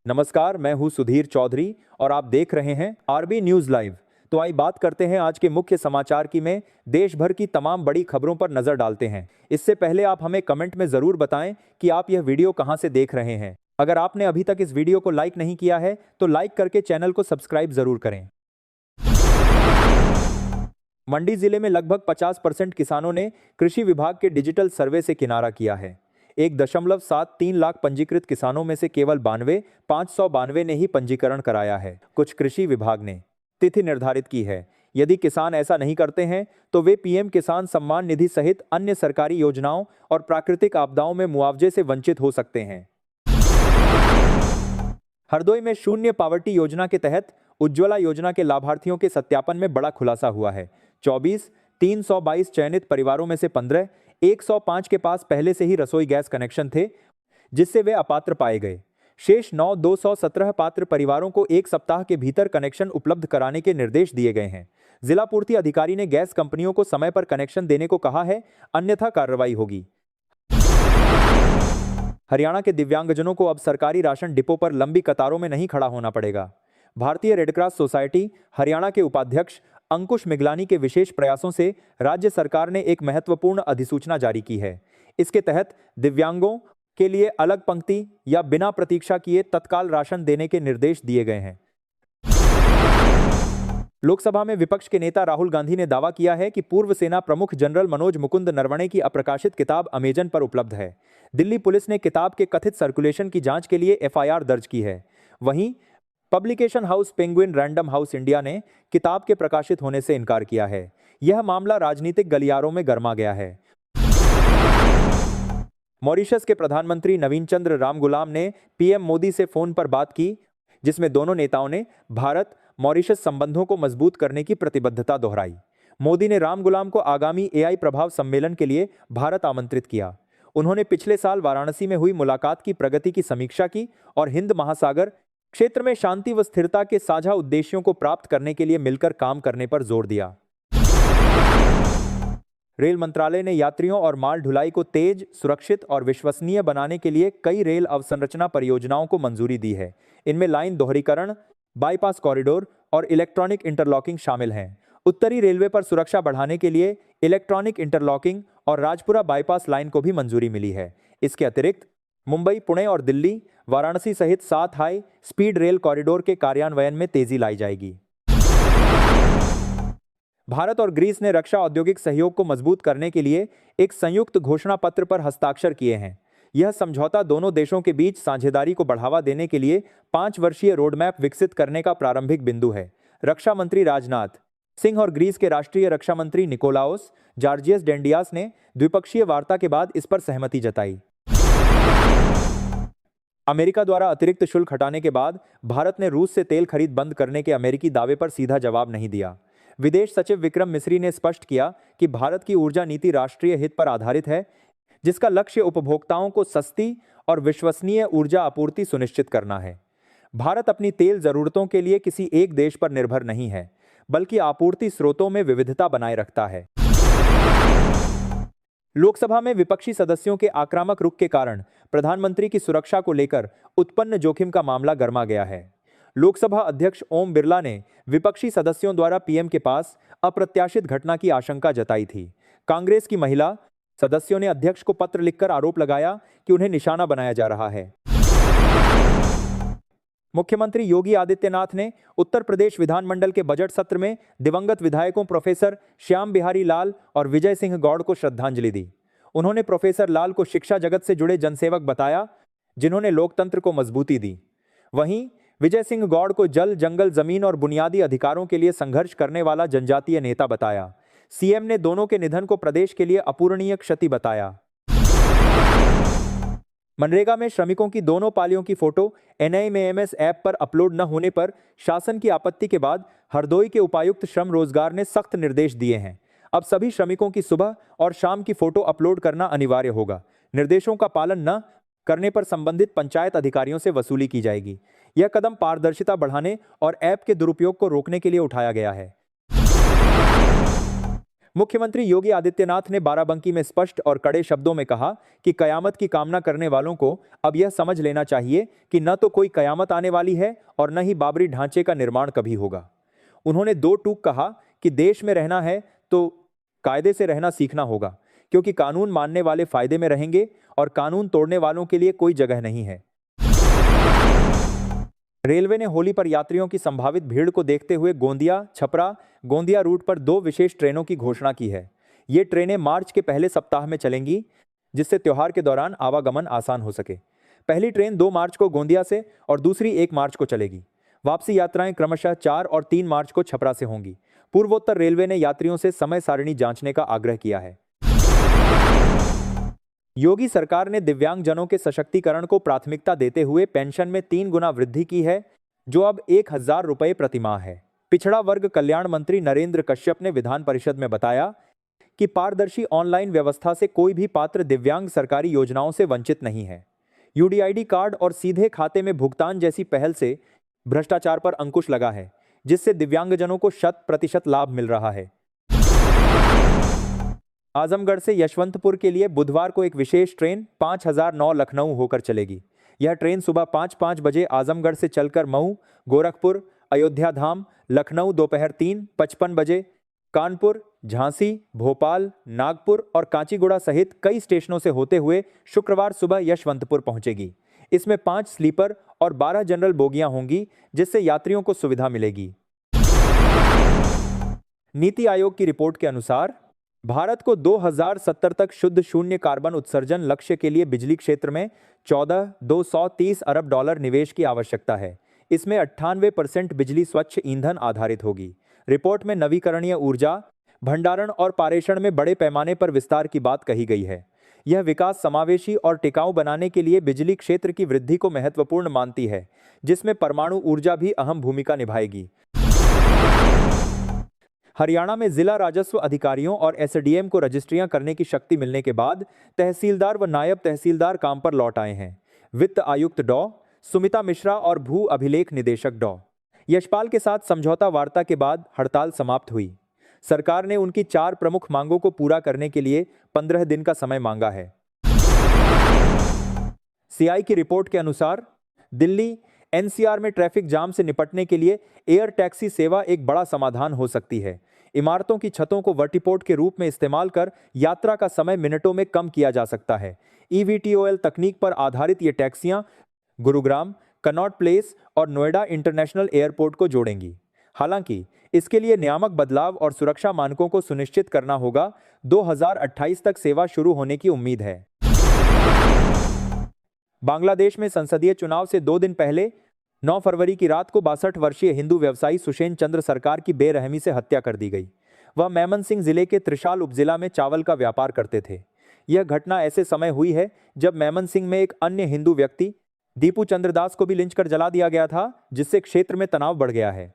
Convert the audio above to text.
नमस्कार, मैं हूं सुधीर चौधरी और आप देख रहे हैं आरबी न्यूज लाइव। तो आइए बात करते हैं आज के मुख्य समाचार की में देश भर की तमाम बड़ी खबरों पर नजर डालते हैं। इससे पहले आप हमें कमेंट में जरूर बताएं कि आप यह वीडियो कहां से देख रहे हैं। अगर आपने अभी तक इस वीडियो को लाइक नहीं किया है तो लाइक करके चैनल को सब्सक्राइब जरूर करें। मंडी जिले में लगभग 50% किसानों ने कृषि विभाग के डिजिटल सर्वे से किनारा किया है। 1.73 लाख पंजीकृत किसानों में से केवल 592 ने ही पंजीकरण कराया है। कुछ कृषि विभाग ने तिथि निर्धारित की है। यदि किसान ऐसा नहीं करते हैं तो वे पीएम किसान सम्मान निधि सहित अन्य सरकारी योजनाओं और प्राकृतिक आपदाओं में मुआवजे से वंचित हो सकते हैं। हरदोई में शून्य पावर्टी योजना के तहत उज्ज्वला योजना के लाभार्थियों के सत्यापन में बड़ा खुलासा हुआ है। 322 चयनित परिवारों में से 105 के पास पहले से ही रसोई गैस कनेक्शन थे, जिससे वे अपात्र पाए गए। शेष 217 पात्र परिवारों को 1 सप्ताह के भीतर कनेक्शन उपलब्ध कराने के निर्देश दिए गए हैं। जिला पूर्ति अधिकारी ने गैस कंपनियों को समय पर कनेक्शन देने को कहा है, अन्यथा कार्रवाई होगी। हरियाणा के दिव्यांगजनों को अब सरकारी राशन डिपो पर लंबी कतारों में नहीं खड़ा होना पड़ेगा। भारतीय रेडक्रॉस सोसाइटी हरियाणा के उपाध्यक्ष अंकुश मिगलानी के विशेष प्रयासों से राज्य सरकार ने एक महत्वपूर्ण अधिसूचना जारी की है। इसके तहत दिव्यांगों के लिए अलग पंक्ति या बिना प्रतीक्षा किए तत्काल राशन देने के निर्देश दिए गए हैं। लोकसभा में विपक्ष के नेता राहुल गांधी ने दावा किया है कि पूर्व सेना प्रमुख जनरल मनोज मुकुंद नरवणे की अप्रकाशित किताब अमेजन पर उपलब्ध है। दिल्ली पुलिस ने किताब के कथित सर्कुलेशन की जांच के लिए एफआईआर दर्ज की है। वहीं publication house penguin random house India ने किताब के प्रकाशित होने से इनकार किया है। यह मामला राजनीतिक गलियारों में गर्मा गया है। मॉरिशस के प्रधानमंत्री नवीन चंद्र रामगुलाम ने पीएम मोदी से फोन पर बात की, जिसमें दोनों नेताओं ने भारत मॉरिशस संबंधों को मजबूत करने की प्रतिबद्धता दोहराई। मोदी ने रामगुलाम को आगामी एआई प्रभाव सम्मेलन के लिए भारत आमंत्रित किया। उन्होंने पिछले साल वाराणसी में हुई मुलाकात की प्रगति की समीक्षा की और हिंद महासागर क्षेत्र में शांति व स्थिरता के साझा उद्देश्यों को प्राप्त करने के लिए मिलकर काम करने पर जोर दिया। रेल मंत्रालय ने यात्रियों और माल ढुलाई को तेज, सुरक्षित और विश्वसनीय बनाने के लिए कई रेल अवसंरचना परियोजनाओं को मंजूरी दी है। इनमें लाइन दोहरीकरण, बाईपास कॉरिडोर और इलेक्ट्रॉनिक इंटरलॉकिंग शामिल हैं। उत्तरी रेलवे पर सुरक्षा बढ़ाने के लिए इलेक्ट्रॉनिक इंटरलॉकिंग और राजपुरा बाईपास लाइन को भी मंजूरी मिली है। इसके अतिरिक्त मुंबई, पुणे और दिल्ली, वाराणसी सहित 7 हाई स्पीड रेल कॉरिडोर के कार्यान्वयन में तेजी लाई जाएगी। भारत और ग्रीस ने रक्षा औद्योगिक सहयोग को मजबूत करने के लिए एक संयुक्त घोषणा पत्र पर हस्ताक्षर किए हैं। यह समझौता दोनों देशों के बीच साझेदारी को बढ़ावा देने के लिए 5 वर्षीय रोडमैप विकसित करने का प्रारंभिक बिंदु है। रक्षा मंत्री राजनाथ सिंह और ग्रीस के राष्ट्रीय रक्षा मंत्री निकोलाओस जॉर्जियस डेंडियास ने द्विपक्षीय वार्ता के बाद इस पर सहमति जताई। अमेरिका द्वारा अतिरिक्त शुल्क हटाने के बाद भारत ने रूस से तेल खरीद बंद करने के अमेरिकी दावे पर सीधा जवाब नहीं दिया। विदेश सचिव विक्रम मिस्री ने स्पष्ट किया कि भारत की ऊर्जा नीति राष्ट्रीय हित पर आधारित है, जिसका लक्ष्य उपभोक्ताओं को सस्ती और विश्वसनीय ऊर्जा आपूर्ति सुनिश्चित करना है। भारत अपनी तेल जरूरतों के लिए किसी एक देश पर निर्भर नहीं है, बल्कि आपूर्ति स्रोतों में विविधता बनाए रखता है। लोकसभा में विपक्षी सदस्यों के आक्रामक रुख के कारण प्रधानमंत्री की सुरक्षा को लेकर उत्पन्न जोखिम का मामला गर्मा गया है। लोकसभा अध्यक्ष ओम बिरला ने विपक्षी सदस्यों द्वारा पीएम के पास अप्रत्याशित घटना की आशंका जताई थी। कांग्रेस की महिला सदस्यों ने अध्यक्ष को पत्र लिखकर आरोप लगाया कि उन्हें निशाना बनाया जा रहा है। मुख्यमंत्री योगी आदित्यनाथ ने उत्तर प्रदेश विधानमंडल के बजट सत्र में दिवंगत विधायकों प्रोफेसर श्याम बिहारी लाल और विजय सिंह गौड़ को श्रद्धांजलि दी। उन्होंने प्रोफेसर लाल को शिक्षा जगत से जुड़े जनसेवक बताया, जिन्होंने लोकतंत्र को मजबूती दी। वहीं विजय सिंह गौड़ को जल, जंगल, जमीन और बुनियादी अधिकारों के लिए संघर्ष करने वाला जनजातीय नेता बताया। सीएम ने दोनों के निधन को प्रदेश के लिए अपूरणीय क्षति बताया। मनरेगा में श्रमिकों की दोनों पालियों की फोटो एनआईएमएस ऐप पर अपलोड न होने पर शासन की आपत्ति के बाद हरदोई के उपायुक्त श्रम रोजगार ने सख्त निर्देश दिए हैं। अब सभी श्रमिकों की सुबह और शाम की फोटो अपलोड करना अनिवार्य होगा। निर्देशों का पालन न करने पर संबंधित पंचायत अधिकारियों से वसूली की जाएगी। यह कदम पारदर्शिता बढ़ाने और ऐप के दुरुपयोग को रोकने के लिए उठाया गया है। मुख्यमंत्री योगी आदित्यनाथ ने बाराबंकी में स्पष्ट और कड़े शब्दों में कहा कि कयामत की कामना करने वालों को अब यह समझ लेना चाहिए कि न तो कोई कयामत आने वाली है और न ही बाबरी ढांचे का निर्माण कभी होगा। उन्होंने दो टूक कहा कि देश में रहना है तो कायदे से रहना सीखना होगा, क्योंकि कानून मानने वाले फायदे में रहेंगे और कानून तोड़ने वालों के लिए कोई जगह नहीं है। रेलवे ने होली पर यात्रियों की संभावित भीड़ को देखते हुए गोंदिया छपरा गोंदिया रूट पर 2 विशेष ट्रेनों की घोषणा की है। ये ट्रेनें मार्च के पहले सप्ताह में चलेंगी, जिससे त्योहार के दौरान आवागमन आसान हो सके। पहली ट्रेन 2 मार्च को गोंदिया से और दूसरी 1 मार्च को चलेगी। वापसी यात्राएं क्रमशः 4 और 3 मार्च को छपरा से होंगी। पूर्वोत्तर रेलवे ने यात्रियों से समय सारिणी जांचने का आग्रह किया है। योगी सरकार ने दिव्यांगजनों के सशक्तिकरण को प्राथमिकता देते हुए पेंशन में 3 गुना वृद्धि की है, जो अब 1000 रुपये प्रतिमाह है। पिछड़ा वर्ग कल्याण मंत्री नरेंद्र कश्यप ने विधान परिषद में बताया कि पारदर्शी ऑनलाइन व्यवस्था से कोई भी पात्र दिव्यांग सरकारी योजनाओं से वंचित नहीं है। यूडीआईडी कार्ड और सीधे खाते में भुगतान जैसी पहल से भ्रष्टाचार पर अंकुश लगा है, जिससे दिव्यांगजनों को 100% लाभ मिल रहा है। आजमगढ़ से यशवंतपुर के लिए बुधवार को एक विशेष ट्रेन 5009 लखनऊ होकर चलेगी। यह ट्रेन सुबह 5:05 बजे आजमगढ़ से चलकर मऊ, गोरखपुर, अयोध्या धाम, लखनऊ दोपहर 3:55 बजे, कानपुर, झांसी, भोपाल, नागपुर और कांचीगुड़ा सहित कई स्टेशनों से होते हुए शुक्रवार सुबह यशवंतपुर पहुंचेगी। इसमें 5 स्लीपर और 12 जनरल बोगियां होंगी, जिससे यात्रियों को सुविधा मिलेगी। नीति आयोग की रिपोर्ट के अनुसार भारत को 2070 तक शुद्ध शून्य कार्बन उत्सर्जन लक्ष्य के लिए बिजली क्षेत्र में 14,230 अरब डॉलर निवेश की आवश्यकता है। इसमें 98% बिजली स्वच्छ ईंधन आधारित होगी। रिपोर्ट में नवीकरणीय ऊर्जा, भंडारण और पारेषण में बड़े पैमाने पर विस्तार की बात कही गई है। यह विकास समावेशी और टिकाऊ बनाने के लिए बिजली क्षेत्र की वृद्धि को महत्वपूर्ण मानती है, जिसमें परमाणु ऊर्जा भी अहम भूमिका निभाएगी। हरियाणा में जिला राजस्व अधिकारियों और एसडीएम को रजिस्ट्रियां करने की शक्ति मिलने के बाद तहसीलदार व नायब तहसीलदार काम पर लौट आए हैं। वित्त आयुक्त डॉ. सुमिता मिश्रा और भू अभिलेख निदेशक डॉ. यशपाल के साथ समझौता वार्ता के बाद हड़ताल समाप्त हुई। सरकार ने उनकी 4 प्रमुख मांगों को पूरा करने के लिए 15 दिन का समय मांगा है। सीआई की रिपोर्ट के अनुसार दिल्ली एनसीआर में ट्रैफिक जाम से निपटने के लिए एयर टैक्सी सेवा एक बड़ा समाधान हो सकती है। इमारतों की छतों को वर्टिपोर्ट के रूप में इस्तेमाल कर यात्रा का समय मिनटों में कम किया जा सकता है। ईवीटीओएल तकनीक पर आधारित ये टैक्सियां गुरुग्राम, कनॉट प्लेस और नोएडा इंटरनेशनल एयरपोर्ट को जोड़ेंगी। हालांकि इसके लिए नियामक बदलाव और सुरक्षा मानकों को सुनिश्चित करना होगा। 2028 तक सेवा शुरू होने की उम्मीद है। बांग्लादेश में संसदीय चुनाव से 2 दिन पहले 9 फरवरी की रात को 62 वर्षीय हिंदू व्यवसायी सुषेन चंद्र सरकार की बेरहमी से हत्या कर दी गई। वह मेमनसिंह जिले के त्रिशाल उपजिला में चावल का व्यापार करते थे। यह घटना ऐसे समय हुई है जब मेमनसिंह में एक अन्य हिंदू व्यक्ति दीपू चंद्र दास को भी लिंच कर जला दिया गया था, जिससे क्षेत्र में तनाव बढ़ गया है।